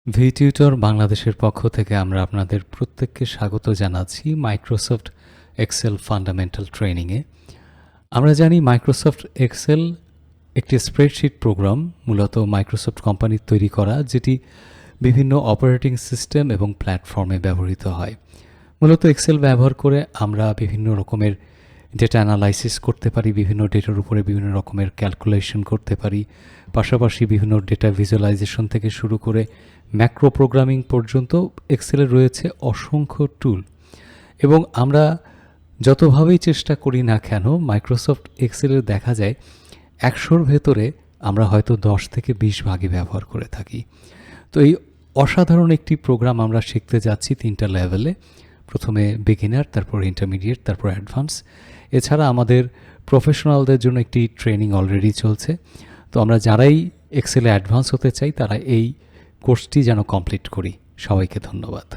ভিটিউটর বাংলাদেশের পক্ষ থেকে আমরা আপনাদের প্রত্যেককে স্বাগত জানাচ্ছি মাইক্রোসফট এক্সেল ফান্ডামেন্টাল ট্রেনিংয়ে। আমরা জানি মাইক্রোসফট এক্সেল একটি স্প্রেডশিট প্রোগ্রাম, মূলত মাইক্রোসফট কোম্পানির তৈরি করা, যেটি বিভিন্ন অপারেটিং সিস্টেম এবং প্ল্যাটফর্মে ব্যবহৃত হয়। মূলত এক্সেল ব্যবহার করে আমরা বিভিন্ন রকমের ডেটা অ্যানালাইসিস করতে পারি, বিভিন্ন ডেটার উপরে বিভিন্ন রকমের ক্যালকুলেশন করতে পারি, পাশাপাশি বিভিন্ন ডেটা ভিজুয়ালাইজেশন থেকে শুরু করে ম্যাক্রো প্রোগ্রামিং পর্যন্ত এক্সেলে রয়েছে অসংখ্য টুল। এবং আমরা যতভাবেই চেষ্টা করি না কেন, মাইক্রোসফট এক্সেলের দেখা যায় 100-র ভেতরে আমরা হয়তো 10 থেকে 20 ভাগই ব্যবহার করে থাকি। তো এই অসাধারণ একটি প্রোগ্রাম আমরা শিখতে যাচ্ছি 3টা লেভেলে। প্রথমে বিগিনার, তারপর ইন্টারমিডিয়েট, তারপর অ্যাডভান্স। এছাড়া আমাদের প্রফেশনালদের জন্য একটি ট্রেনিং অলরেডি চলছে। তো আমরা যারাই এক্সেলে অ্যাডভান্স হতে চাই তারা এই কোর্সটি যেন কমপ্লিট করি। সবাইকে ধন্যবাদ।